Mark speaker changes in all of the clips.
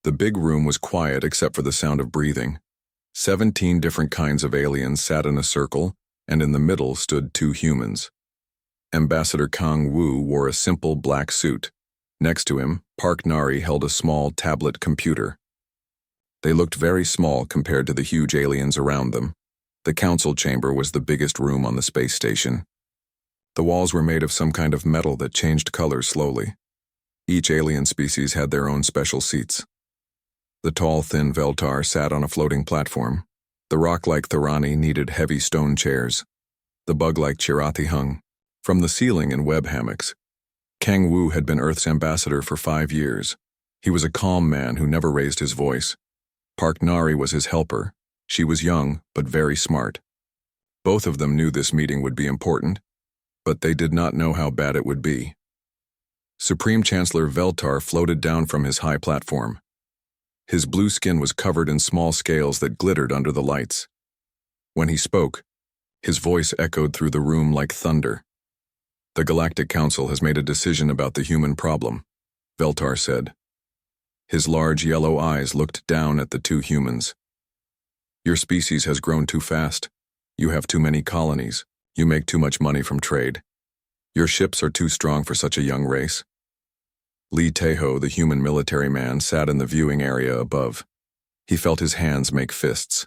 Speaker 1: The big room was quiet except for the sound of breathing. 17 different kinds of aliens sat in a circle, and in the middle stood 2 humans. Ambassador Kang Wu wore a simple black suit. Next to him, Park Nari held a small tablet computer. They looked very small compared to the huge aliens around them. The council chamber was the biggest room on the space station. The walls were made of some kind of metal that changed colors slowly. Each alien species had their own special seats. The tall, thin Veltar sat on a floating platform. The rock-like Thorani needed heavy stone chairs. The bug-like Chirathi hung from the ceiling in web hammocks. Kang Wu had been Earth's ambassador for 5 years. He was a calm man who never raised his voice. Park Nari was his helper. She was young, but very smart. Both of them knew this meeting would be important, but they did not know how bad it would be. Supreme Chancellor Veltar floated down from his high platform. His blue skin was covered in small scales that glittered under the lights. When he spoke, his voice echoed through the room like thunder. The Galactic Council has made a decision about the human problem, Veltar said. His large yellow eyes looked down at the 2 humans. Your species has grown too fast. You have too many colonies. You make too much money from trade. Your ships are too strong for such a young race. Li Teho, the human military man, sat in the viewing area above. He felt his hands make fists.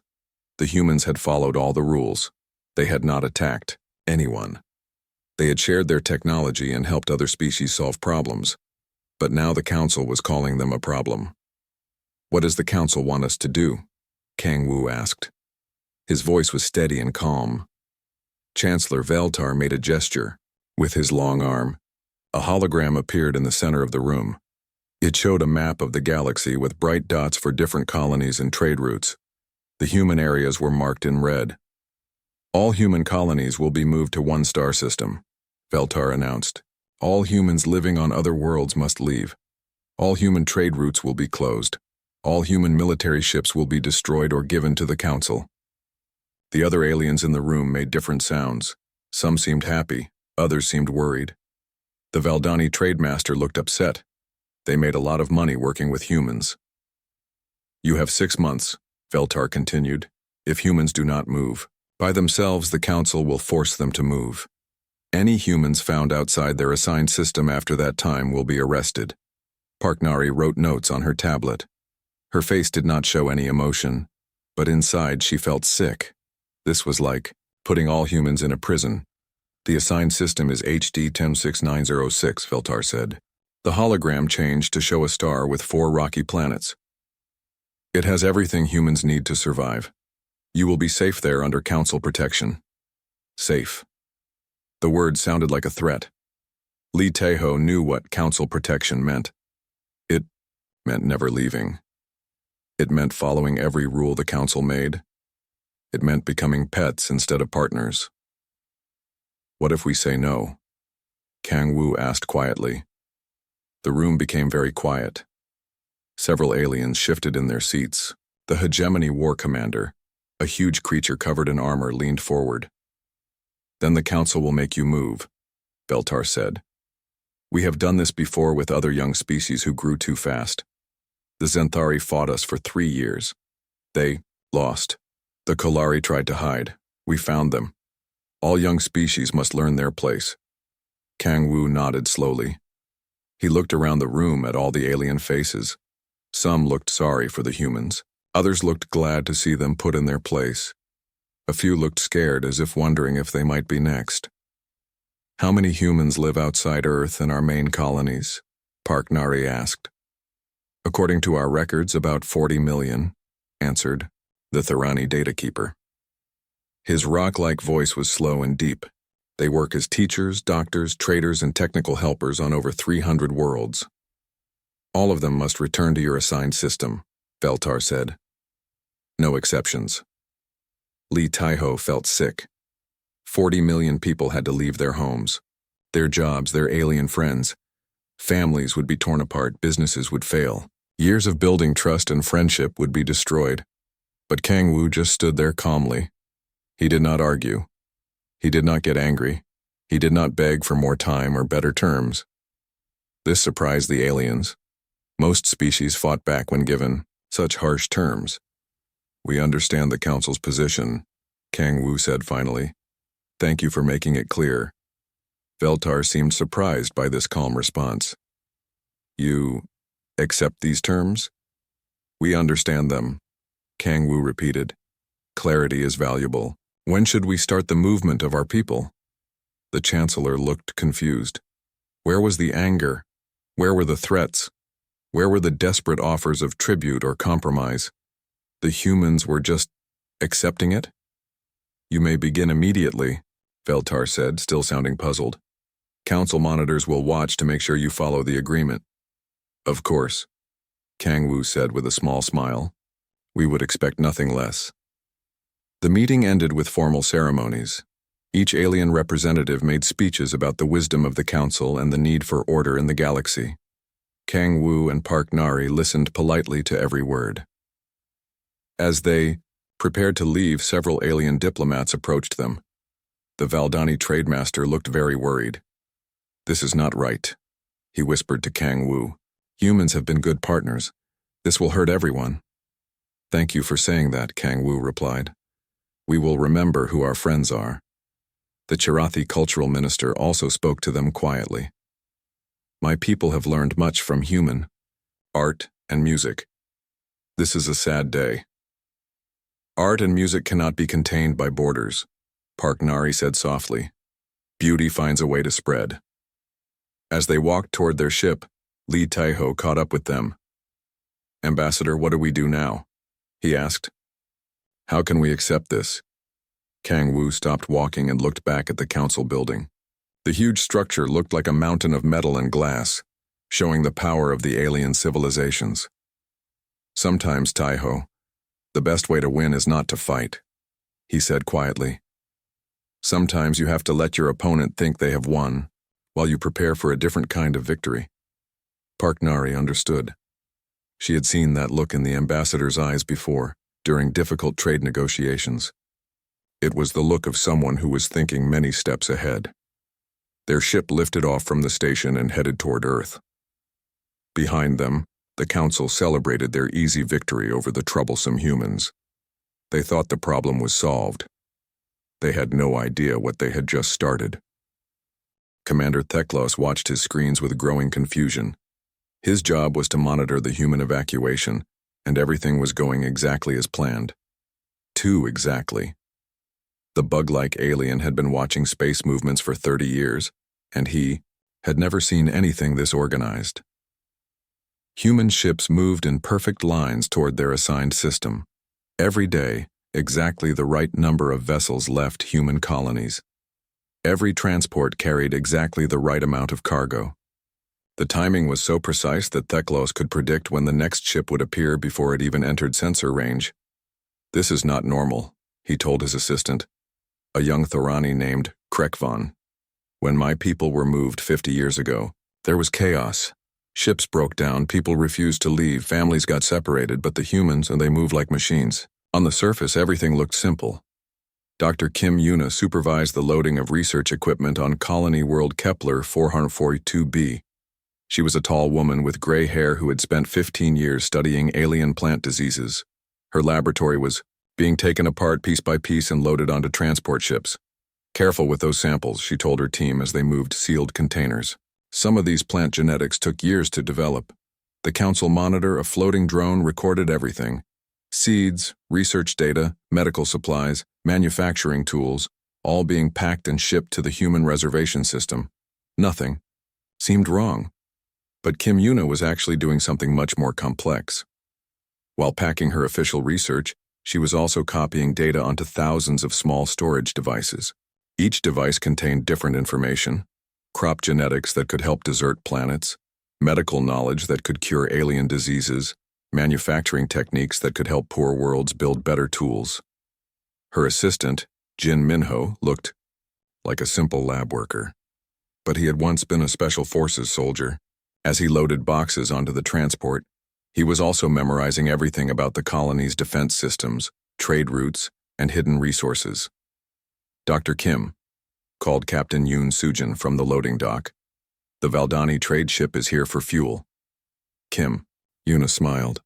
Speaker 1: The humans had followed all the rules. They had not attacked anyone. They had shared their technology and helped other species solve problems. But now the council was calling them a problem. What does the council want us to do? Kang Wu asked. His voice was steady and calm. Chancellor Veltar made a gesture with his long arm. A hologram appeared in the center of the room. It showed a map of the galaxy with bright dots for different colonies and trade routes. The human areas were marked in red. All human colonies will be moved to one star system, Veltar announced. All humans living on other worlds must leave. All human trade routes will be closed. All human military ships will be destroyed or given to the council. The other aliens in the room made different sounds. Some seemed happy, others seemed worried. The Valdani trademaster looked upset. They made a lot of money working with humans. You have 6 months, Veltar continued. If humans do not move, by themselves the council will force them to move. Any humans found outside their assigned system after that time will be arrested. Park Nari wrote notes on her tablet. Her face did not show any emotion, but inside she felt sick. This was like putting all humans in a prison. The assigned system is HD 106906, Veltar said. The hologram changed to show a star with 4 rocky planets. It has everything humans need to survive. You will be safe there under council protection. Safe. The word sounded like a threat. Li Teho knew what council protection meant. It meant never leaving. It meant following every rule the council made. It meant becoming pets instead of partners. What if we say no? Kang Wu asked quietly. The room became very quiet. Several aliens shifted in their seats. The Hegemony War Commander, a huge creature covered in armor, leaned forward. Then the council will make you move, Veltar said. We have done this before with other young species who grew too fast. The Zenthari fought us for 3 years. They lost. The Kolari tried to hide. We found them. All young species must learn their place. Kang Wu nodded slowly. He looked around the room at all the alien faces. Some looked sorry for the humans. Others looked glad to see them put in their place. A few looked scared, as if wondering if they might be next. How many humans live outside Earth in our main colonies? Park Nari asked. According to our records, about 40 million, answered the Thorani data keeper. His rock-like voice was slow and deep. They work as teachers, doctors, traders, and technical helpers on over 300 worlds. All of them must return to your assigned system, Veltar said. No exceptions. Li Teho felt sick. 40 million people had to leave their homes. Their jobs, their alien friends. Families would be torn apart, businesses would fail. Years of building trust and friendship would be destroyed. But Kang Wu just stood there calmly. He did not argue. He did not get angry. He did not beg for more time or better terms. This surprised the aliens. Most species fought back when given such harsh terms. "We understand the Council's position," Kang Wu said finally. "Thank you for making it clear." Veltar seemed surprised by this calm response. "You accept these terms?" "We understand them," Kang Wu repeated. "Clarity is valuable. When should we start the movement of our people?" The Chancellor looked confused. Where was the anger? Where were the threats? Where were the desperate offers of tribute or compromise? The humans were just accepting it? "You may begin immediately," Veltar said, still sounding puzzled. "Council monitors will watch to make sure you follow the agreement." "Of course," Kang Wu said with a small smile. "We would expect nothing less." The meeting ended with formal ceremonies. Each alien representative made speeches about the wisdom of the Council and the need for order in the galaxy. Kang Wu and Park Nari listened politely to every word. As they prepared to leave, several alien diplomats approached them. The Valdani trademaster looked very worried. "This is not right," he whispered to Kang Wu. "Humans have been good partners. This will hurt everyone." "Thank you for saying that," Kang Wu replied. "We will remember who our friends are." The Chirathi cultural minister also spoke to them quietly. "My people have learned much from human art and music. This is a sad day." "Art and music cannot be contained by borders," Park Nari said softly. "Beauty finds a way to spread." As they walked toward their ship, Li Taiho caught up with them. "Ambassador, what do we do now?" he asked. "How can we accept this?" Kang Wu stopped walking and looked back at the council building. The huge structure looked like a mountain of metal and glass, showing the power of the alien civilizations. "Sometimes, Taiho, the best way to win is not to fight," he said quietly. "Sometimes you have to let your opponent think they have won, while you prepare for a different kind of victory." Park Nari understood. She had seen that look in the ambassador's eyes before, during difficult trade negotiations. It was the look of someone who was thinking many steps ahead. Their ship lifted off from the station and headed toward Earth. Behind them, the Council celebrated their easy victory over the troublesome humans. They thought the problem was solved. They had no idea what they had just started. Commander Theklos watched his screens with growing confusion. His job was to monitor the human evacuation, and everything was going exactly as planned. Too exactly. The bug-like alien had been watching space movements for 30 years, and he had never seen anything this organized. Human ships moved in perfect lines toward their assigned system. Every day, exactly the right number of vessels left human colonies. Every transport carried exactly the right amount of cargo. The timing was so precise that Theklos could predict when the next ship would appear before it even entered sensor range. "This is not normal," he told his assistant, a young Thorani named Krekvon. "When my people were moved 50 years ago, there was chaos. Ships broke down, people refused to leave, families got separated, but the humans, and they moved like machines. On the surface, everything looked simple. Dr. Kim Yuna supervised the loading of research equipment on Colony World Kepler 442b. She was a tall woman with gray hair who had spent 15 years studying alien plant diseases. Her laboratory was being taken apart piece by piece and loaded onto transport ships. "Careful with those samples," she told her team as they moved sealed containers. Some of these plant genetics took years to develop. The Council monitor, a floating drone, recorded everything. Seeds, research data, medical supplies, manufacturing tools, all being packed and shipped to the human reservation system. Nothing seemed wrong. But Kim Yuna was actually doing something much more complex. While packing her official research, she was also copying data onto thousands of small storage devices. Each device contained different information: crop genetics that could help desert planets, medical knowledge that could cure alien diseases, manufacturing techniques that could help poor worlds build better tools. Her assistant, Jin Minho, looked like a simple lab worker. But he had once been a special forces soldier. As he loaded boxes onto the transport, he was also memorizing everything about the colony's defense systems, trade routes, and hidden resources. "Dr. Kim," called Captain Yoon Sujin from the loading dock. "The Valdani trade ship is here for fuel." "Kim," Yuna smiled.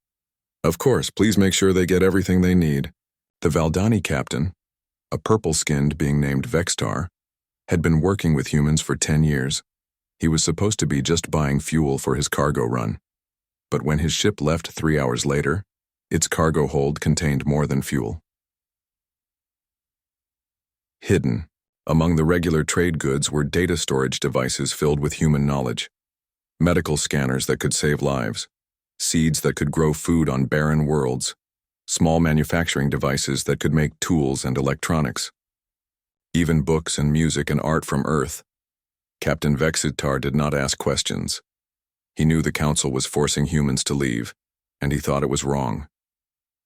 Speaker 1: Of course, please make sure they get everything they need. The Valdani captain, a purple-skinned being named Vextar, had been working with humans for 10 years. He was supposed to be just buying fuel for his cargo run. But when his ship left 3 hours later, its cargo hold contained more than fuel. Hidden among the regular trade goods were data storage devices filled with human knowledge, medical scanners that could save lives, seeds that could grow food on barren worlds, small manufacturing devices that could make tools and electronics, even books and music and art from Earth. Captain Vexitar did not ask questions. He knew the council was forcing humans to leave, and he thought it was wrong.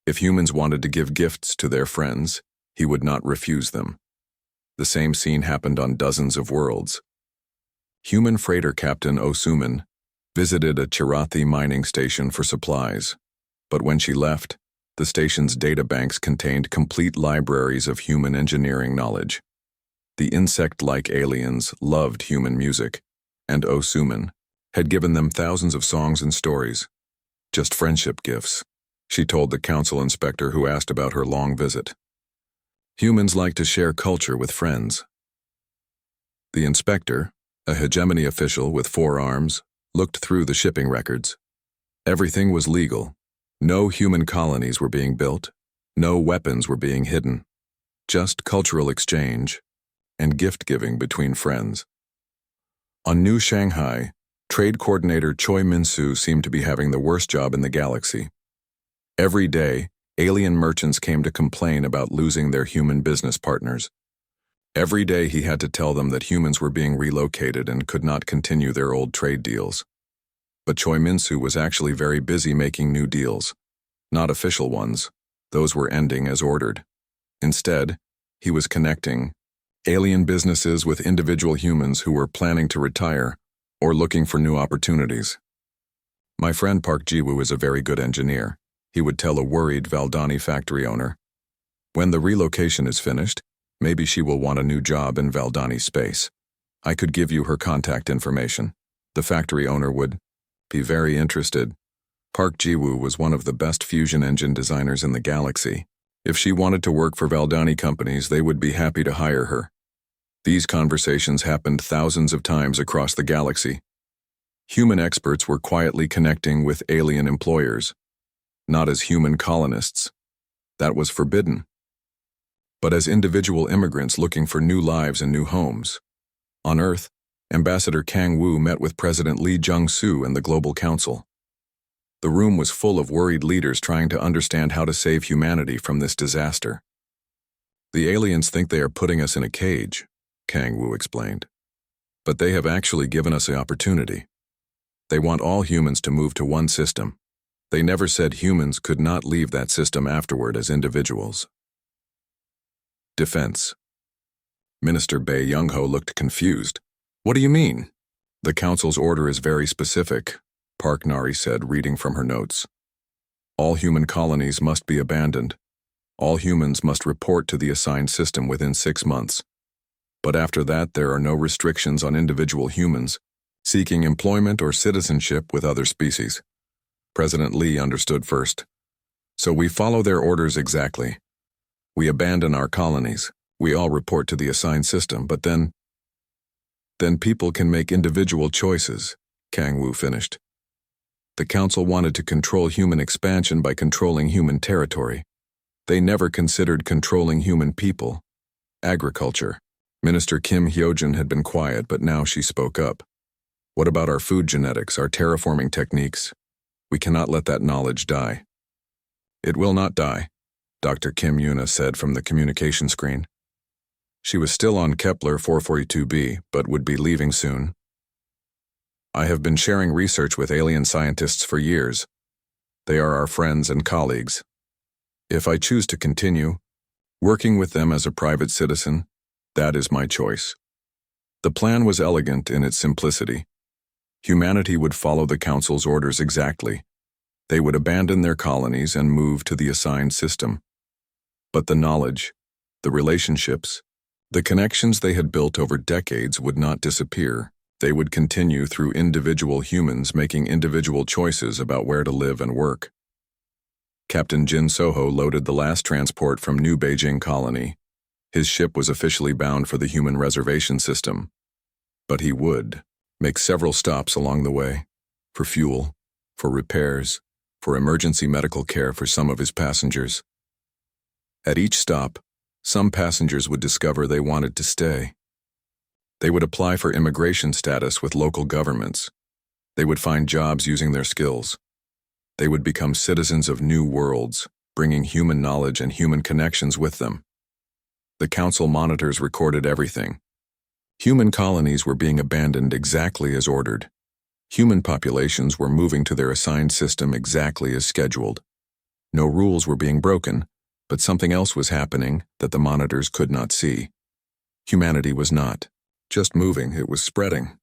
Speaker 1: If humans wanted to give gifts to their friends, he would not refuse them. The same scene happened on dozens of worlds. Human freighter Captain Osuman visited a Chirathi mining station for supplies, but when she left, the station's databanks contained complete libraries of human engineering knowledge. The insect-like aliens loved human music, and Osuman had given them thousands of songs and stories. Just friendship gifts, she told the council inspector who asked about her long visit. Humans like to share culture with friends. The inspector, a hegemony official with 4 arms, looked through the shipping records. Everything was legal. No human colonies were being built. No weapons were being hidden. Just cultural exchange and gift-giving between friends. On New Shanghai, trade coordinator Choi Min-soo seemed to be having the worst job in the galaxy. Every day, alien merchants came to complain about losing their human business partners. Every day he had to tell them that humans were being relocated and could not continue their old trade deals. But Choi Min-soo was actually very busy making new deals. Not official ones. Those were ending as ordered. Instead, he was connecting alien businesses with individual humans who were planning to retire or looking for new opportunities. My friend Park Ji-woo is a very good engineer, he would tell a worried Valdani factory owner. When the relocation is finished, maybe she will want a new job in Valdani space. I could give you her contact information. The factory owner would be very interested. Park Ji-woo was one of the best fusion engine designers in the galaxy. If she wanted to work for Valdani companies, they would be happy to hire her. These conversations happened thousands of times across the galaxy. Human experts were quietly connecting with alien employers, not as human colonists. That was forbidden. But as individual immigrants looking for new lives and new homes. On Earth, Ambassador Kang Wu met with President Lee Jung-soo and the Global Council. The room was full of worried leaders trying to understand how to save humanity from this disaster. The aliens think they are putting us in a cage, Kang Wu explained. But they have actually given us the opportunity. They want all humans to move to one system. They never said humans could not leave that system afterward as individuals. Defense. Minister Bae Young-ho looked confused. What do you mean? The council's order is very specific, Park Nari said, reading from her notes. All human colonies must be abandoned. All humans must report to the assigned system within 6 months. But after that, there are no restrictions on individual humans seeking employment or citizenship with other species. President Lee understood first. So we follow their orders exactly. We abandon our colonies. We all report to the assigned system, but then people can make individual choices, Kang Wu finished. The council wanted to control human expansion by controlling human territory. They never considered controlling human people. Agriculture. Minister Kim Hyojin had been quiet, but now she spoke up. What about our food genetics, our terraforming techniques? We cannot let that knowledge die. It will not die, Dr. Kim Yuna said from the communication screen. She was still on Kepler 442b, but would be leaving soon. I have been sharing research with alien scientists for years. They are our friends and colleagues. If I choose to continue working with them as a private citizen, that is my choice. The plan was elegant in its simplicity. Humanity would follow the council's orders exactly. They would abandon their colonies and move to the assigned system. But the knowledge, the relationships, the connections they had built over decades would not disappear. They would continue through individual humans making individual choices about where to live and work. Captain Jin Soho loaded the last transport from New Beijing Colony. His ship was officially bound for the human reservation system. But he would make several stops along the way, for fuel, for repairs, for emergency medical care for some of his passengers. At each stop, some passengers would discover they wanted to stay. They would apply for immigration status with local governments. They would find jobs using their skills. They would become citizens of new worlds, bringing human knowledge and human connections with them. The council monitors recorded everything. Human colonies were being abandoned exactly as ordered. Human populations were moving to their assigned system exactly as scheduled. No rules were being broken, but something else was happening that the monitors could not see. Humanity was not just moving, it was spreading.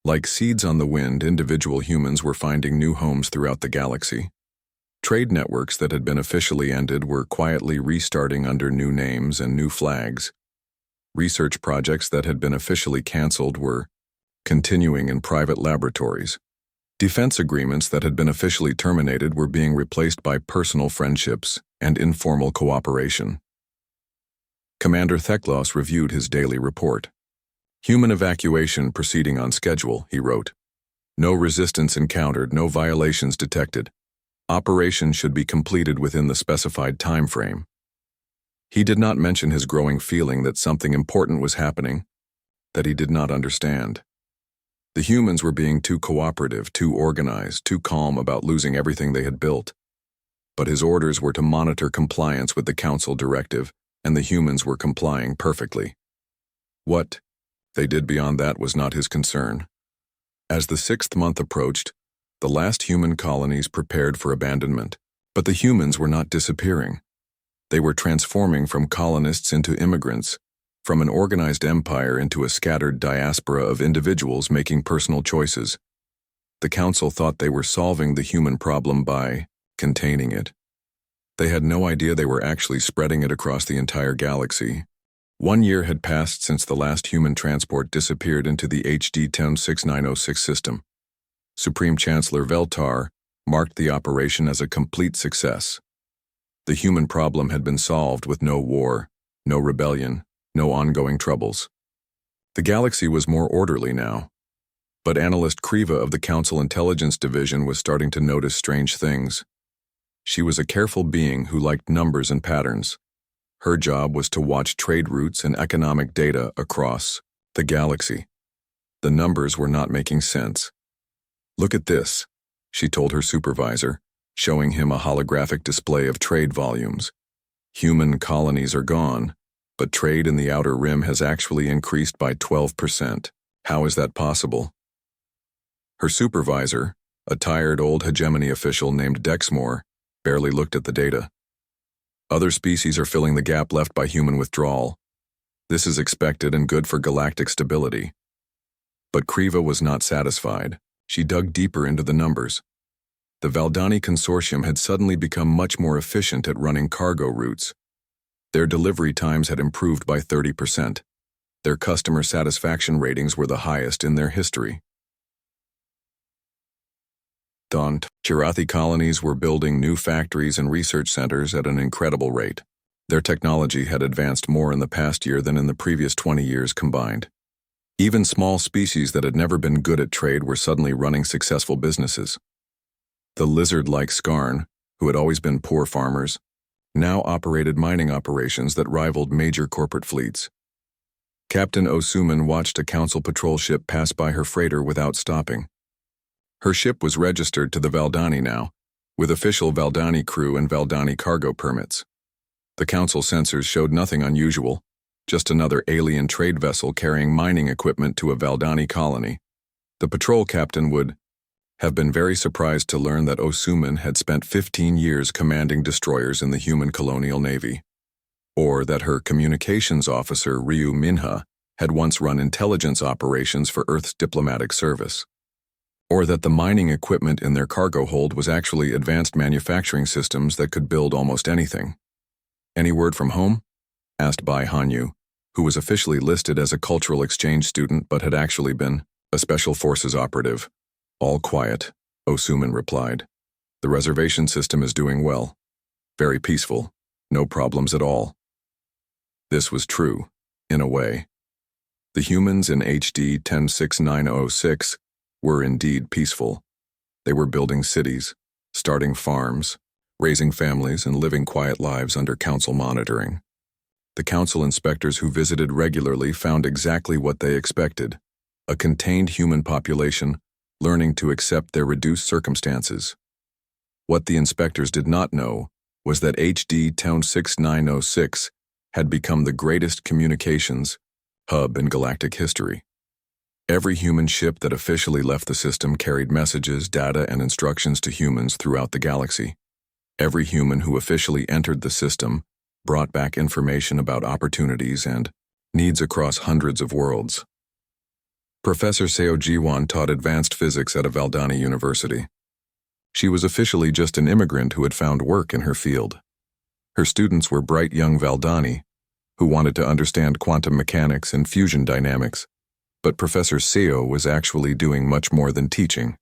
Speaker 1: Like seeds on the wind, individual humans were finding new homes throughout the galaxy. Trade networks that had been officially ended were quietly restarting under new names and new flags. Research projects that had been officially canceled were continuing in private laboratories. Defense agreements that had been officially terminated were being replaced by personal friendships and informal cooperation. Commander Theklos reviewed his daily report. Human evacuation proceeding on schedule, he wrote. No resistance encountered, no violations detected. Operation should be completed within the specified time frame. He did not mention his growing feeling that something important was happening that he did not understand. The humans were being too cooperative, too organized, too calm about losing everything they had built. But his orders were to monitor compliance with the council directive, and the humans were complying perfectly. What they did beyond that was not his concern. As the 6th month approached, the last human colonies prepared for abandonment, but the humans were not disappearing. They were transforming from colonists into immigrants, from an organized empire into a scattered diaspora of individuals making personal choices. The council thought they were solving the human problem by containing it. They had no idea they were actually spreading it across the entire galaxy. 1 year had passed since the last human transport disappeared into the HD 106906 system. Supreme Chancellor Veltar marked the operation as a complete success. The human problem had been solved with no war, no rebellion, no ongoing troubles. The galaxy was more orderly now. But analyst Kriva of the Council Intelligence Division was starting to notice strange things. She was a careful being who liked numbers and patterns. Her job was to watch trade routes and economic data across the galaxy. The numbers were not making sense. Look at this, she told her supervisor, showing him a holographic display of trade volumes. Human colonies are gone, but trade in the outer rim has actually increased by 12%. How is that possible? Her supervisor, a tired old hegemony official named Dexmore, barely looked at the data. Other species are filling the gap left by human withdrawal. This is expected and good for galactic stability. But Kriva was not satisfied. She dug deeper into the numbers. The Valdani Consortium had suddenly become much more efficient at running cargo routes. Their delivery times had improved by 30%. Their customer satisfaction ratings were the highest in their history. Chirathi colonies were building new factories and research centers at an incredible rate. Their technology had advanced more in the past year than in the previous 20 years combined. Even small species that had never been good at trade were suddenly running successful businesses. The lizard-like Skarn, who had always been poor farmers, now operated mining operations that rivaled major corporate fleets. Captain Osuman watched a council patrol ship pass by her freighter without stopping. Her ship was registered to the Valdani now, with official Valdani crew and Valdani cargo permits. The council sensors showed nothing unusual, just another alien trade vessel carrying mining equipment to a Valdani colony. The patrol captain would have been very surprised to learn that Osuman had spent 15 years commanding destroyers in the human colonial navy, or that her communications officer, Ryu Minha, had once run intelligence operations for Earth's diplomatic service, or that the mining equipment in their cargo hold was actually advanced manufacturing systems that could build almost anything. Any word from home? Asked Bai Hanyu, who was officially listed as a cultural exchange student but had actually been A special forces operative. All quiet, Osuman replied. The reservation system is doing well. Very peaceful. No problems at all. This was true, in a way. The humans in HD 106906 were indeed peaceful. They were building cities, starting farms, raising families, and living quiet lives under council monitoring. The council inspectors who visited regularly found exactly what they expected: a contained human population learning to accept their reduced circumstances. What the inspectors did not know was that HD 106906 had become the greatest communications hub in galactic history. Every human ship that officially left the system carried messages, data, and instructions to humans throughout the galaxy. Every human who officially entered the system brought back information about opportunities and needs across hundreds of worlds. Professor Seo Jiwon taught advanced physics at a Valdani university. She was officially just an immigrant who had found work in her field. Her students were bright young Valdani who wanted to understand quantum mechanics and fusion dynamics, but Professor Seo was actually doing much more than teaching.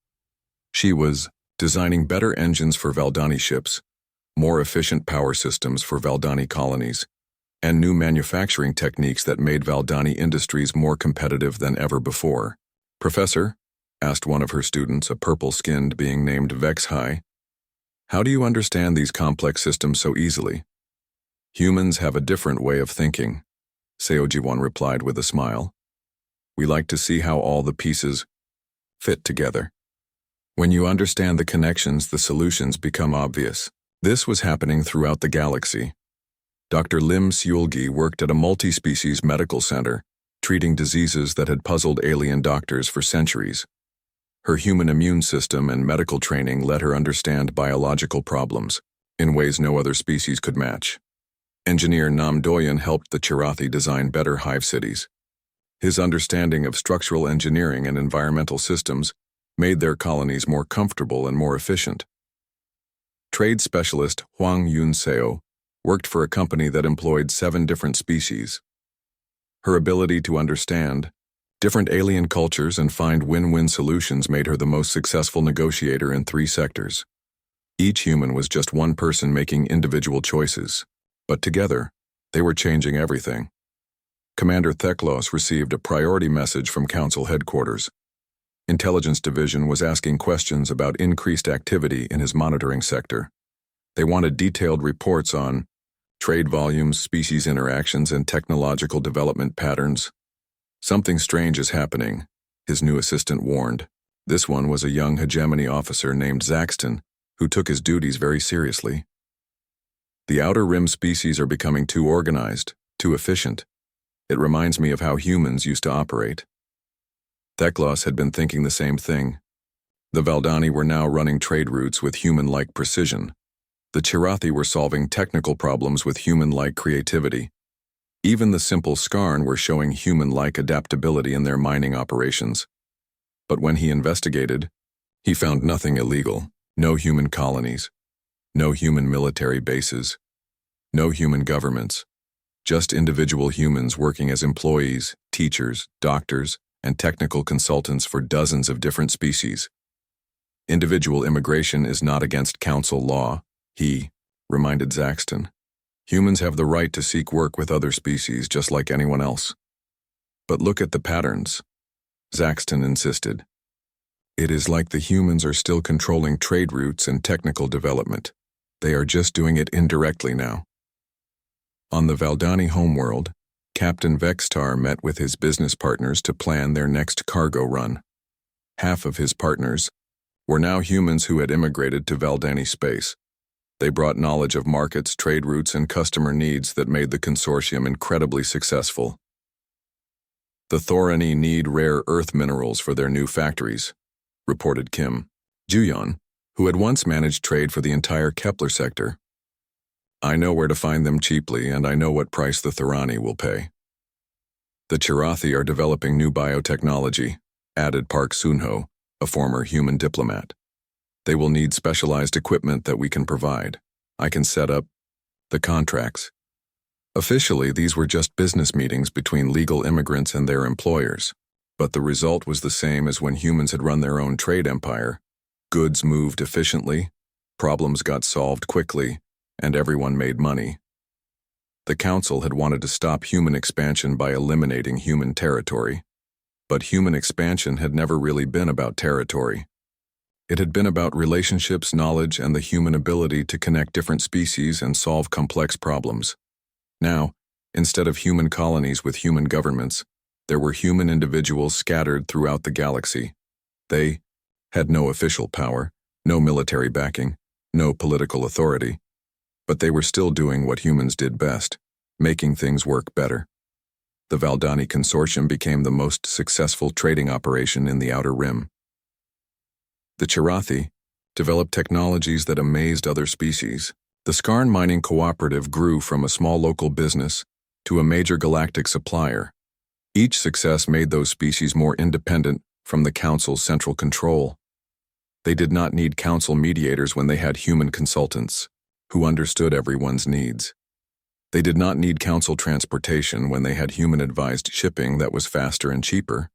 Speaker 1: She was designing better engines for Valdani ships, more efficient power systems for Valdani colonies, and new manufacturing techniques that made Valdani industries more competitive than ever before. "Professor," asked one of her students, a purple-skinned being named Vexhai, "how do you understand these complex systems so easily?" "Humans have a different way of thinking," Seojiwon replied with a smile. "We like to see how all the pieces fit together. When you understand the connections, the solutions become obvious." This was happening throughout the galaxy. Dr. Lim Seulgi worked at a multi-species medical center, treating diseases that had puzzled alien doctors for centuries. Her human immune system and medical training let her understand biological problems in ways no other species could match. Engineer Nam Doyen helped the Chirathi design better hive cities. His understanding of structural engineering and environmental systems made their colonies more comfortable and more efficient. Trade specialist Huang Yunseo worked for a company that employed 7 different species. Her ability to understand different alien cultures and find win-win solutions made her the most successful negotiator in 3 sectors. Each human was just one person making individual choices, but together, they were changing everything. Commander Theklos received a priority message from Council headquarters. Intelligence Division was asking questions about increased activity in his monitoring sector. They wanted detailed reports on trade volumes, species interactions, and technological development patterns. "Something strange is happening," his new assistant warned. This one was a young hegemony officer named Zaxton, who took his duties very seriously. "The Outer Rim species are becoming too organized, too efficient. It reminds me of how humans used to operate." Theklos had been thinking the same thing. The Valdani were now running trade routes with human-like precision. The Chirathi were solving technical problems with human-like creativity. Even the simple Skarn were showing human-like adaptability in their mining operations. But when he investigated, he found nothing illegal. No human colonies. No human military bases. No human governments. Just individual humans working as employees, teachers, doctors, and technical consultants for dozens of different species. "Individual immigration is not against council law," he reminded Zaxton. "Humans have the right to seek work with other species just like anyone else." "But look at the patterns," Zaxton insisted. "It is like the humans are still controlling trade routes and technical development. They are just doing it indirectly now." On the Valdani homeworld, Captain Vextar met with his business partners to plan their next cargo run. Half of his partners were now humans who had immigrated to Valdani space. They brought knowledge of markets, trade routes, and customer needs that made the consortium incredibly successful. "The Thorani need rare earth minerals for their new factories," reported Kim Juyon, who had once managed trade for the entire Kepler sector. "I know where to find them cheaply, and I know what price the Thorani will pay." "The Chirathi are developing new biotechnology," added Park Sunho, a former human diplomat. "They will need specialized equipment that we can provide. I can set up the contracts." Officially, these were just business meetings between legal immigrants and their employers. But the result was the same as when humans had run their own trade empire. Goods moved efficiently, problems got solved quickly, and everyone made money. The Council had wanted to stop human expansion by eliminating human territory. But human expansion had never really been about territory. It had been about relationships, knowledge, and the human ability to connect different species and solve complex problems. Now, instead of human colonies with human governments, there were human individuals scattered throughout the galaxy. They had no official power, no military backing, no political authority, but they were still doing what humans did best, making things work better. The Valdani Consortium became the most successful trading operation in the Outer Rim. The Chirathi developed technologies that amazed other species. The Skarn Mining Cooperative grew from a small local business to a major galactic supplier. Each success made those species more independent from the Council's central control. They did not need Council mediators when they had human consultants who understood everyone's needs. They did not need Council transportation when they had human-advised shipping that was faster and cheaper.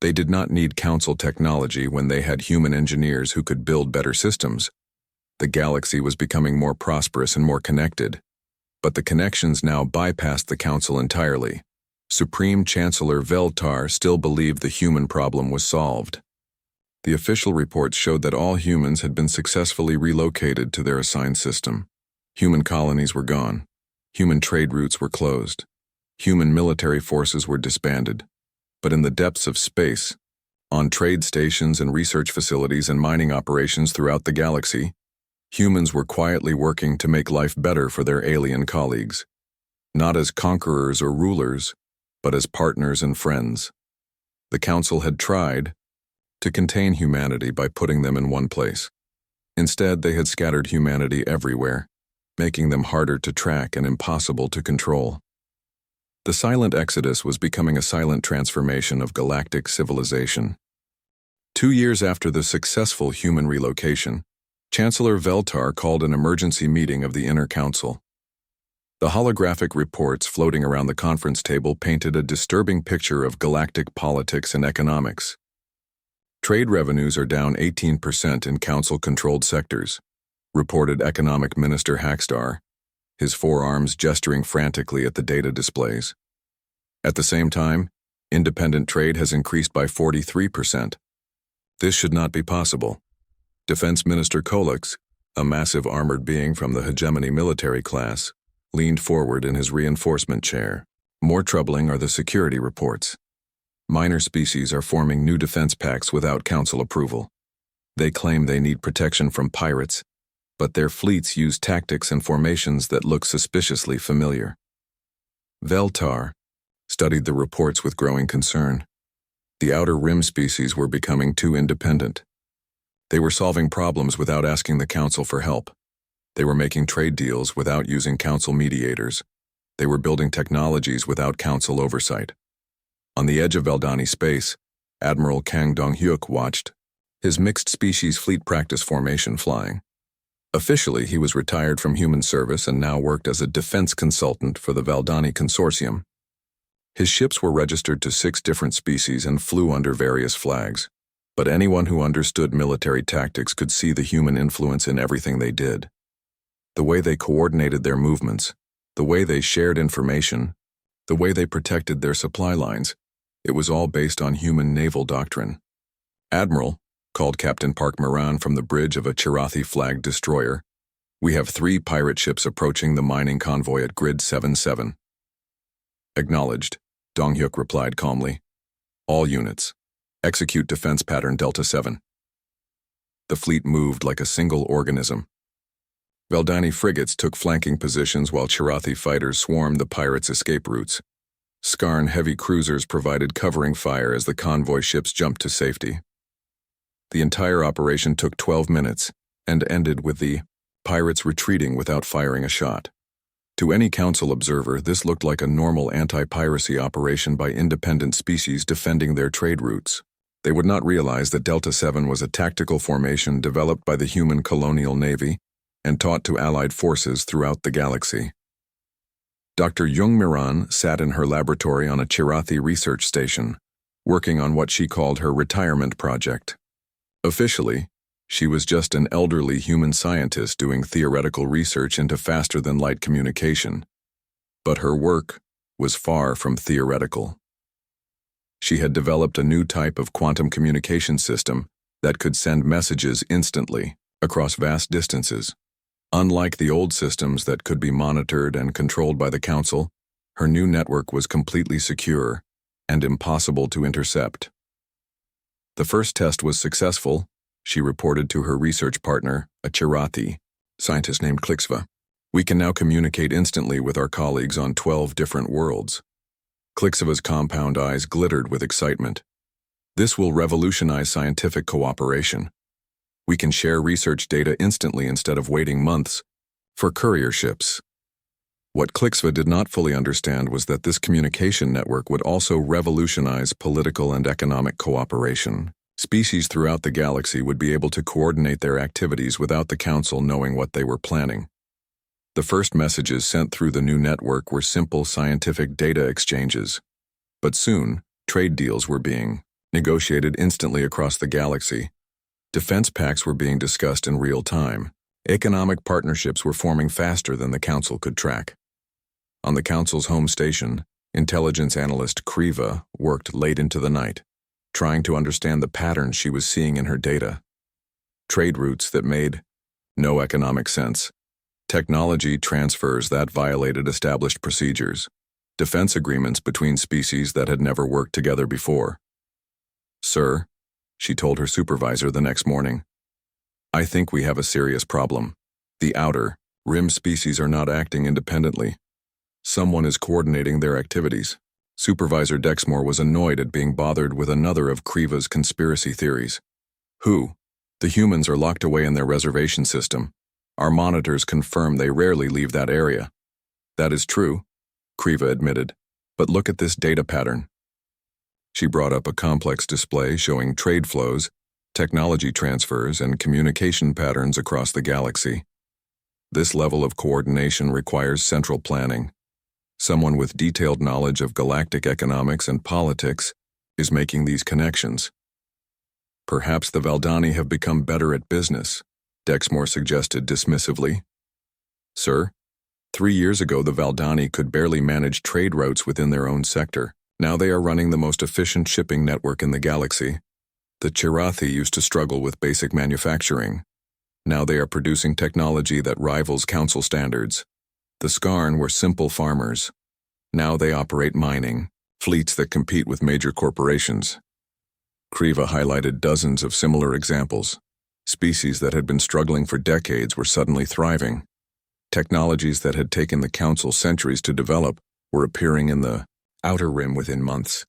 Speaker 1: They did not need Council technology when they had human engineers who could build better systems. The galaxy was becoming more prosperous and more connected. But the connections now bypassed the Council entirely. Supreme Chancellor Veltar still believed the human problem was solved. The official reports showed that all humans had been successfully relocated to their assigned system. Human colonies were gone. Human trade routes were closed. Human military forces were disbanded. But in the depths of space, on trade stations and research facilities and mining operations throughout the galaxy, humans were quietly working to make life better for their alien colleagues. Not as conquerors or rulers, but as partners and friends. The Council had tried to contain humanity by putting them in one place. Instead, they had scattered humanity everywhere, making them harder to track and impossible to control. The silent exodus was becoming a silent transformation of galactic civilization. 2 years after the successful human relocation, Chancellor Veltar called an emergency meeting of the Inner Council. The holographic reports floating around the conference table painted a disturbing picture of galactic politics and economics. Trade revenues are down 18% in Council-controlled sectors, reported Economic Minister Hackstar, his forearms gesturing frantically at the data displays. At the same time, independent trade has increased by 43%. This should not be possible. Defense Minister Kolix, a massive armored being from the hegemony military class, leaned forward in his reinforcement chair. More troubling are the security reports. Minor species are forming new defense pacts without Council approval. They claim they need protection from pirates, but their fleets use tactics and formations that look suspiciously familiar. Veltar studied the reports with growing concern. The Outer Rim species were becoming too independent. They were solving problems without asking the Council for help. They were making trade deals without using Council mediators. They were building technologies without Council oversight. On the edge of Valdani space, Admiral Kang Dong-hyuk watched his mixed-species fleet practice formation flying. Officially, he was retired from human service and now worked as a defense consultant for the Valdani Consortium. His ships were registered to 6 different species and flew under various flags. But anyone who understood military tactics could see the human influence in everything they did. The way they coordinated their movements, the way they shared information, the way they protected their supply lines. It was all based on human naval doctrine. Admiral, called Captain Park Moran from the bridge of a Chirathi-flagged destroyer, "We have 3 pirate ships approaching the mining convoy at grid 77. "Acknowledged," Dong-hyuk replied calmly. "All units, execute defense pattern Delta 7. The fleet moved like a single organism. Valdani frigates took flanking positions while Chirathi fighters swarmed the pirates' escape routes. Skarn heavy cruisers provided covering fire as the convoy ships jumped to safety. The entire operation took 12 minutes and ended with the pirates retreating without firing a shot. To any Council observer, this looked like a normal anti-piracy operation by independent species defending their trade routes. They would not realize that Delta 7 was a tactical formation developed by the human colonial navy and taught to allied forces throughout the galaxy. Dr. Jung Miran sat in her laboratory on a Chirathi research station, working on what she called her retirement project. Officially, she was just an elderly human scientist doing theoretical research into faster-than-light communication. But her work was far from theoretical. She had developed a new type of quantum communication system that could send messages instantly across vast distances. Unlike the old systems that could be monitored and controlled by the Council, her new network was completely secure and impossible to intercept. The first test was successful, she reported to her research partner, a Chirathi, scientist named Klixva. We can now communicate instantly with our colleagues on 12 different worlds. Klixva's compound eyes glittered with excitement. This will revolutionize scientific cooperation. We can share research data instantly instead of waiting months for courier ships. What Klixva did not fully understand was that this communication network would also revolutionize political and economic cooperation. Species throughout the galaxy would be able to coordinate their activities without the Council knowing what they were planning. The first messages sent through the new network were simple scientific data exchanges. But soon, trade deals were being negotiated instantly across the galaxy. Defense pacts were being discussed in real time. Economic partnerships were forming faster than the Council could track. On the Council's home station, intelligence analyst Kriva worked late into the night, trying to understand the patterns she was seeing in her data. Trade routes that made no economic sense. Technology transfers that violated established procedures. Defense agreements between species that had never worked together before. Sir, she told her supervisor the next morning, I think we have a serious problem. The outer, rim species are not acting independently. Someone is coordinating their activities. Supervisor Dexmore was annoyed at being bothered with another of Kriva's conspiracy theories. Who? The humans are locked away in their reservation system. Our monitors confirm they rarely leave that area. That is true, Kriva admitted, but look at this data pattern. She brought up a complex display showing trade flows, technology transfers, and communication patterns across the galaxy. This level of coordination requires central planning. Someone with detailed knowledge of galactic economics and politics is making these connections. Perhaps the Valdani have become better at business, Dexmore suggested dismissively. Sir, 3 years ago the Valdani could barely manage trade routes within their own sector. Now they are running the most efficient shipping network in the galaxy. The Chirathi used to struggle with basic manufacturing. Now they are producing technology that rivals Council standards. The Skarn were simple farmers. Now they operate mining, fleets that compete with major corporations. Kriva highlighted dozens of similar examples. Species that had been struggling for decades were suddenly thriving. Technologies that had taken the Council centuries to develop were appearing in the outer rim within months.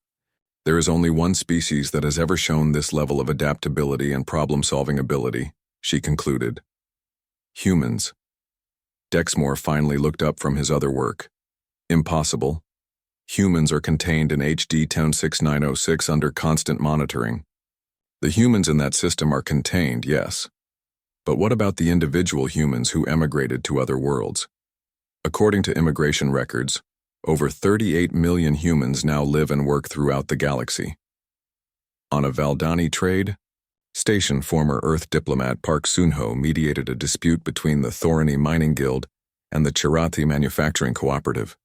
Speaker 1: There is only one species that has ever shown this level of adaptability and problem-solving ability, she concluded. Humans. Dexmore finally looked up from his other work. Impossible. Humans are contained in HD 106906 under constant monitoring. The humans in that system are contained, yes. But what about the individual humans who emigrated to other worlds? According to immigration records, over 38 million humans now live and work throughout the galaxy. On a Valdani trade station, former Earth diplomat Park Sunho mediated a dispute between the Thorany Mining Guild and the Chirathi Manufacturing Cooperative.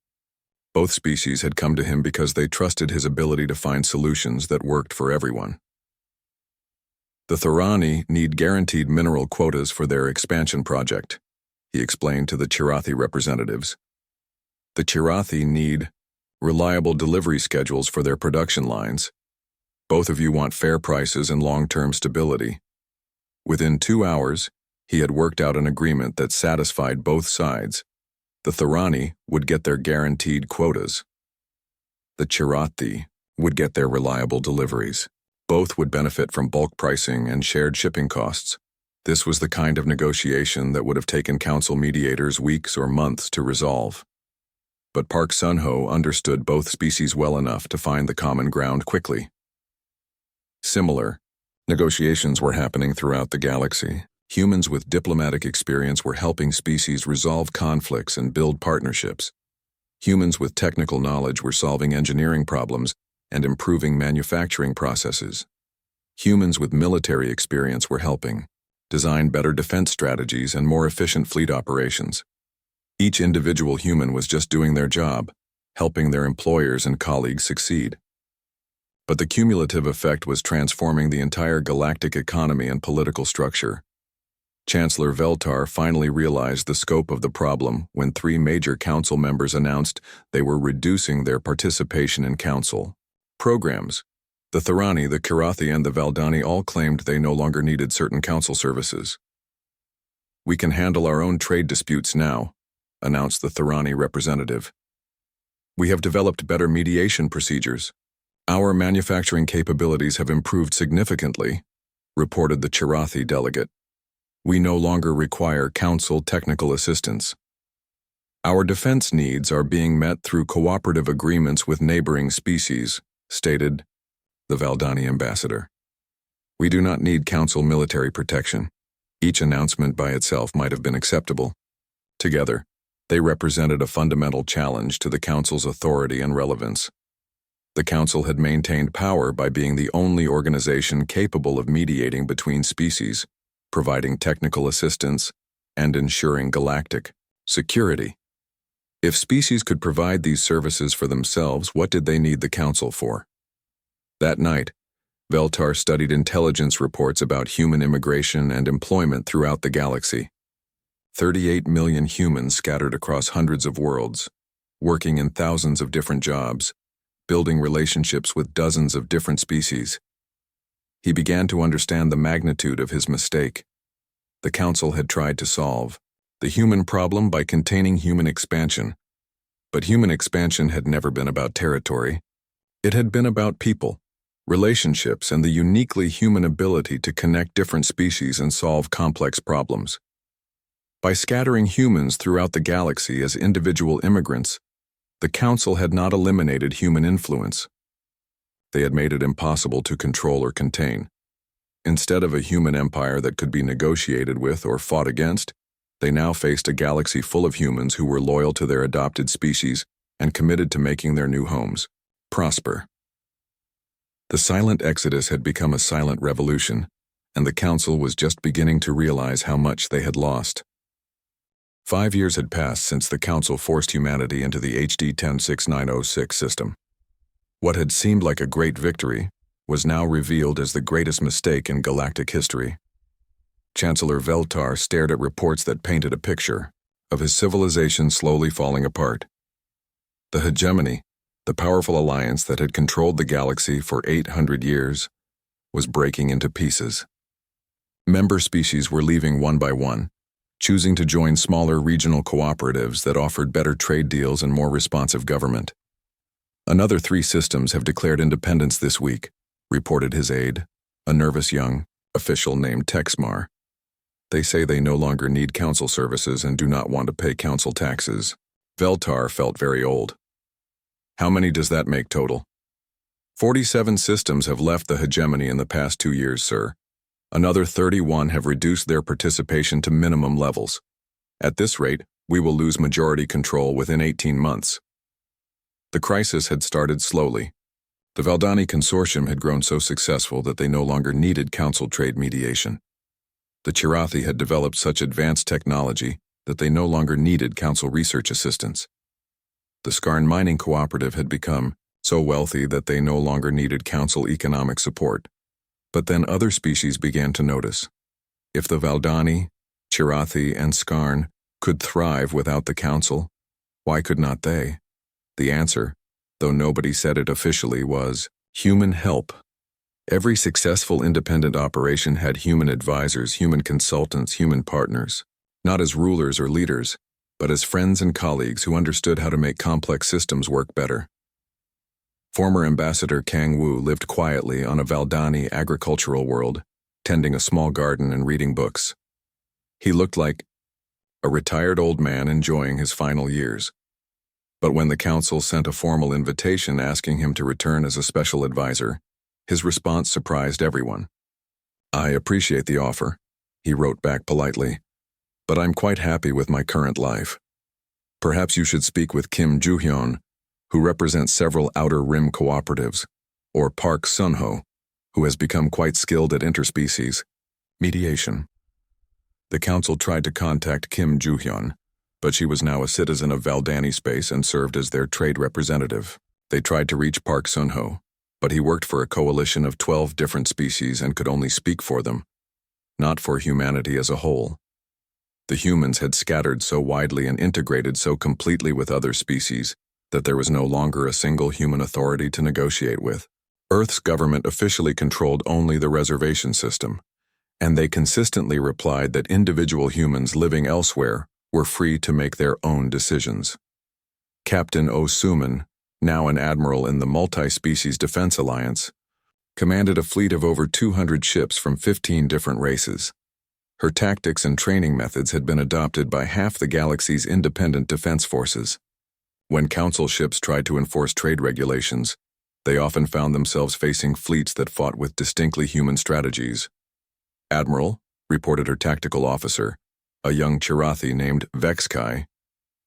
Speaker 1: Both species had come to him because they trusted his ability to find solutions that worked for everyone. The Thorani need guaranteed mineral quotas for their expansion project, he explained to the Chirathi representatives. The Chirathi need reliable delivery schedules for their production lines. Both of you want fair prices and long-term stability. Within 2 hours, he had worked out an agreement that satisfied both sides. The Thorani would get their guaranteed quotas. The Chirathi would get their reliable deliveries. Both would benefit from bulk pricing and shared shipping costs. This was the kind of negotiation that would have taken Council mediators weeks or months to resolve. But Park Sunho understood both species well enough to find the common ground quickly. Similar negotiations were happening throughout the galaxy. Humans with diplomatic experience were helping species resolve conflicts and build partnerships. Humans with technical knowledge were solving engineering problems and improving manufacturing processes. Humans with military experience were helping design better defense strategies and more efficient fleet operations. Each individual human was just doing their job, helping their employers and colleagues succeed. But the cumulative effect was transforming the entire galactic economy and political structure. Chancellor Veltar finally realized the scope of the problem when 3 major council members announced they were reducing their participation in council programs. The Thorani, the Kirathi, and the Valdani all claimed they no longer needed certain council services. "We can handle our own trade disputes now," announced the Thorani representative. "We have developed better mediation procedures. Our manufacturing capabilities have improved significantly," reported the Kirathi delegate. "We no longer require council technical assistance. Our defense needs are being met through cooperative agreements with neighboring species," stated the Valdani ambassador. "We do not need council military protection." Each announcement by itself might have been acceptable. Together, they represented a fundamental challenge to the council's authority and relevance. The council had maintained power by being the only organization capable of mediating between species, providing technical assistance, and ensuring galactic security. If species could provide these services for themselves, what did they need the council for? That night, Veltar studied intelligence reports about human immigration and employment throughout the galaxy. 38 million humans scattered across hundreds of worlds, working in thousands of different jobs, building relationships with dozens of different species. He began to understand the magnitude of his mistake. The council had tried to solve the human problem by containing human expansion. But human expansion had never been about territory. It had been about people, relationships, and the uniquely human ability to connect different species and solve complex problems. By scattering humans throughout the galaxy as individual immigrants, the council had not eliminated human influence. They had made it impossible to control or contain. Instead of a human empire that could be negotiated with or fought against, they now faced a galaxy full of humans who were loyal to their adopted species and committed to making their new homes prosper. The silent exodus had become a silent revolution, and the council was just beginning to realize how much they had lost. 5 years had passed since the council forced humanity into the HD 106906 system. What had seemed like a great victory was now revealed as the greatest mistake in galactic history. Chancellor Veltar stared at reports that painted a picture of his civilization slowly falling apart. The hegemony, the powerful alliance that had controlled the galaxy for 800 years, was breaking into pieces. Member species were leaving one by one, choosing to join smaller regional cooperatives that offered better trade deals and more responsive government. "Another 3 systems have declared independence this week," reported his aide, a nervous young official named Texmar. "They say they no longer need council services and do not want to pay council taxes." Veltar felt very old. "How many does that make total?" 47 systems have left the hegemony in the past 2 years, sir. Another 31 have reduced their participation to minimum levels. At this rate, we will lose majority control within 18 months. The crisis had started slowly. The Valdani consortium had grown so successful that they no longer needed council trade mediation. The Kirathi had developed such advanced technology that they no longer needed council research assistance. The Skarn Mining Cooperative had become so wealthy that they no longer needed council economic support. But then other species began to notice. If the Valdani, Kirathi, and Skarn could thrive without the council, why could not they? The answer, though nobody said it officially, was human help. Every successful independent operation had human advisors, human consultants, human partners, not as rulers or leaders, but as friends and colleagues who understood how to make complex systems work better. Former Ambassador Kang Wu lived quietly on a Valdani agricultural world, tending a small garden and reading books. He looked like a retired old man enjoying his final years. But when the council sent a formal invitation asking him to return as a special advisor, his response surprised everyone. "I appreciate the offer," he wrote back politely, "but I'm quite happy with my current life. Perhaps you should speak with Kim Joo-hyun, who represents several Outer Rim cooperatives. or Park Sun-ho, who has become quite skilled at interspecies mediation. The council tried to contact Kim Joo-hyun, but she was now a citizen of Valdani space and served as their trade representative. They tried to reach Park Sun-ho, but he worked for a coalition of 12 different species and could only speak for them, not for humanity as a whole. The humans had scattered so widely and integrated so completely with other species that there was no longer a single human authority to negotiate with. Earth's government officially controlled only the reservation system, and they consistently replied that individual humans living elsewhere were free to make their own decisions. Captain Oh Suman, now an admiral in the Multi-Species Defense Alliance, commanded a fleet of over 200 ships from 15 different races. Her tactics and training methods had been adopted by half the galaxy's independent defense forces. When council ships tried to enforce trade regulations, they often found themselves facing fleets that fought with distinctly human strategies. "Admiral," reported her tactical officer, a young Chirathi named Vexkai,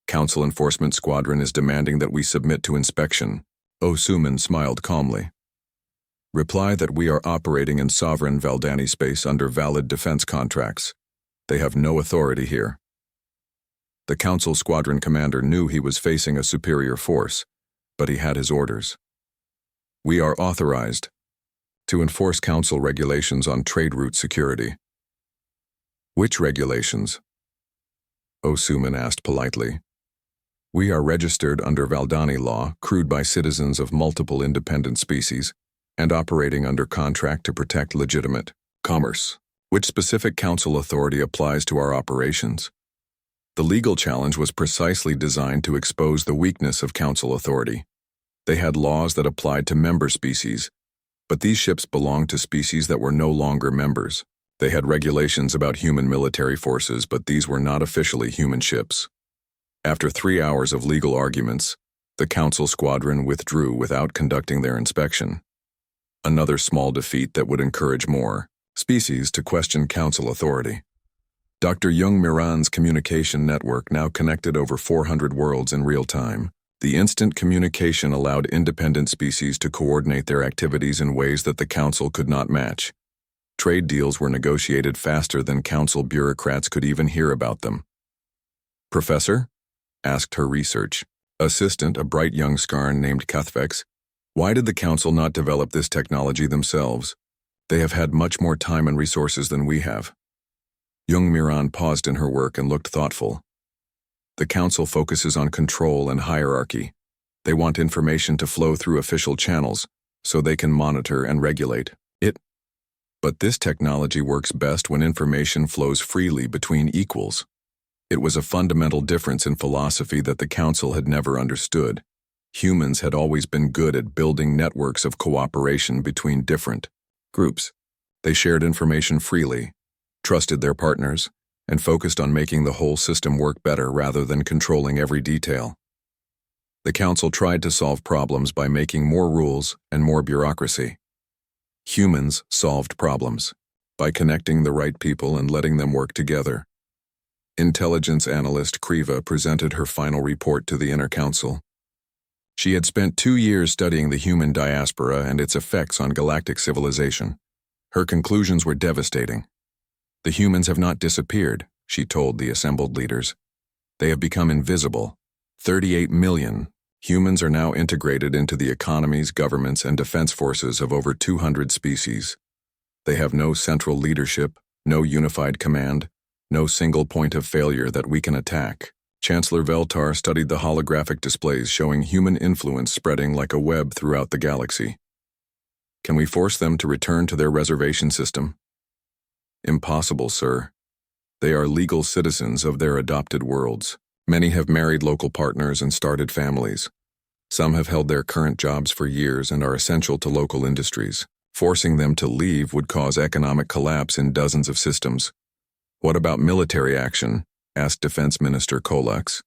Speaker 1: "Council Enforcement Squadron is demanding that we submit to inspection." Oh Suman smiled calmly. "Reply that we are operating in sovereign Valdani space under valid defense contracts. They have no authority here." The Council Squadron commander knew he was facing a superior force, but he had his orders. "We are authorized to enforce Council regulations on trade route security." "Which regulations?" Oh Suman asked politely. "We are registered under Valdani law, crewed by citizens of multiple independent species, and operating under contract to protect legitimate commerce. Which specific council authority applies to our operations?" The legal challenge was precisely designed to expose the weakness of council authority. They had laws that applied to member species, but these ships belonged to species that were no longer members. They had regulations about human military forces, but these were not officially human ships. After 3 hours of legal arguments, the council squadron withdrew without conducting their inspection. Another small defeat that would encourage more species to question council authority. Dr. Jung Miran's communication network now connected over 400 worlds in real time. The instant communication allowed independent species to coordinate their activities in ways that the council could not match. Trade deals were negotiated faster than council bureaucrats could even hear about them. "Professor?" asked her research assistant, a bright young Skarn named Cuthvex. "Why did the council not develop this technology themselves? They have had much more time and resources than we have." Jung Miran paused in her work and looked thoughtful. "The council focuses on control and hierarchy. They want information to flow through official channels so they can monitor and regulate it. But this technology works best when information flows freely between equals." It was a fundamental difference in philosophy that the council had never understood. Humans had always been good at building networks of cooperation between different groups. They shared information freely, trusted their partners, and focused on making the whole system work better rather than controlling every detail. The council tried to solve problems by making more rules and more bureaucracy. Humans solved problems by connecting the right people and letting them work together. Intelligence analyst Kriva presented her final report to the Inner Council. She had spent 2 years studying the human diaspora and its effects on galactic civilization. Her conclusions were devastating. "The humans have not disappeared," she told the assembled leaders. "They have become invisible. 38 million humans are now integrated into the economies, governments, and defense forces of over 200 species. They have no central leadership, no unified command, no single point of failure that we can attack." Chancellor Veltar studied the holographic displays showing human influence spreading like a web throughout the galaxy. "Can we force them to return to their reservation system?" "Impossible, sir. They are legal citizens of their adopted worlds. Many have married local partners and started families. Some have held their current jobs for years and are essential to local industries. Forcing them to leave would cause economic collapse in dozens of systems." "What about military action?" asked Defense Minister Kolex.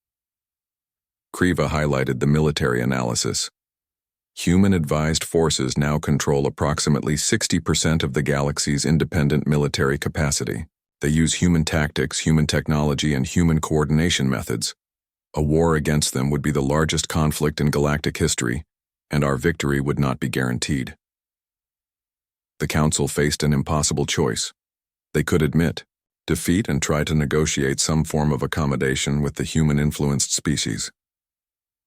Speaker 1: Kriva highlighted the military analysis. Human-advised forces now control approximately 60% of the galaxy's independent military capacity. They use human tactics, human technology, and human coordination methods. A war against them would be the largest conflict in galactic history, and our victory would not be guaranteed. The Council faced an impossible choice. They could admit defeat and try to negotiate some form of accommodation with the human-influenced species.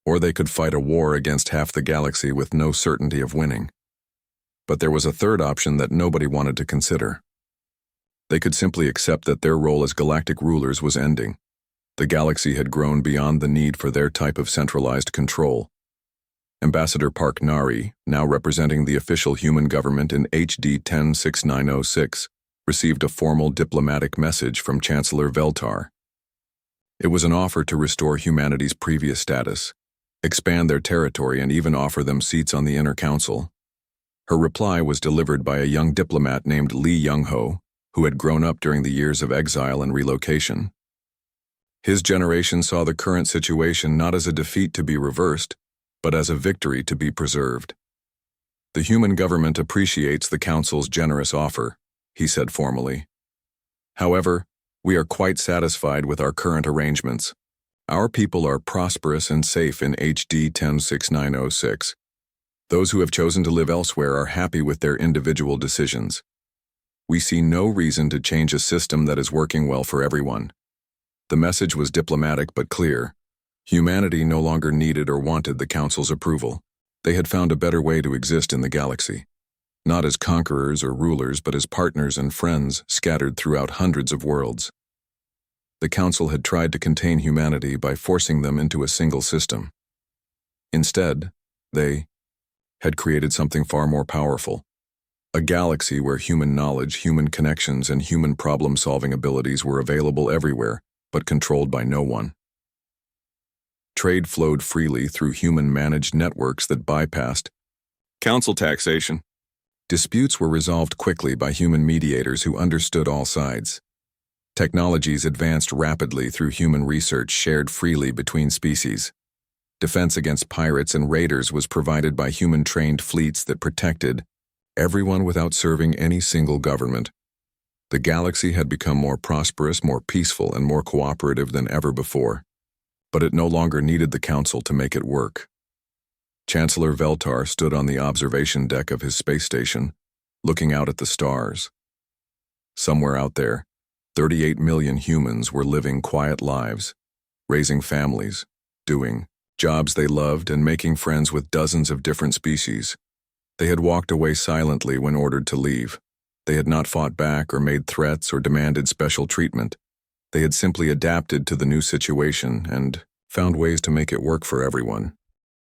Speaker 1: Or they could fight a war against half the galaxy with no certainty of winning. But there was a third option that nobody wanted to consider. They could simply accept that their role as galactic rulers was ending. The galaxy had grown beyond the need for their type of centralized control. Ambassador Park Nari, now representing the official human government in HD 106906, received a formal diplomatic message from Chancellor Veltar. It was an offer to restore humanity's previous status, expand their territory, and even offer them seats on the Inner Council. Her reply was delivered by a young diplomat named Lee Young-ho, who had grown up during the years of exile and relocation. His generation saw the current situation not as a defeat to be reversed, but as a victory to be preserved. The human government appreciates the Council's generous offer, he said formally. However, we are quite satisfied with our current arrangements. Our people are prosperous and safe in HD 106906. Those who have chosen to live elsewhere are happy with their individual decisions. We see no reason to change a system that is working well for everyone. The message was diplomatic but clear. Humanity no longer needed or wanted the Council's approval. They had found a better way to exist in the galaxy. Not as conquerors or rulers, but as partners and friends scattered throughout hundreds of worlds. The Council had tried to contain humanity by forcing them into a single system. Instead, they had created something far more powerful. A galaxy where human knowledge, human connections, and human problem-solving abilities were available everywhere, but controlled by no one. Trade flowed freely through human-managed networks that bypassed Council taxation. Disputes were resolved quickly by human mediators who understood all sides. Technologies advanced rapidly through human research shared freely between species. Defense against pirates and raiders was provided by human-trained fleets that protected everyone without serving any single government. The galaxy had become more prosperous, more peaceful, and more cooperative than ever before. But it no longer needed the Council to make it work. Chancellor Veltar stood on the observation deck of his space station, looking out at the stars. Somewhere out there, 38 million humans were living quiet lives, raising families, doing jobs they loved, and making friends with dozens of different species. They had walked away silently when ordered to leave. They had not fought back or made threats or demanded special treatment. They had simply adapted to the new situation and found ways to make it work for everyone.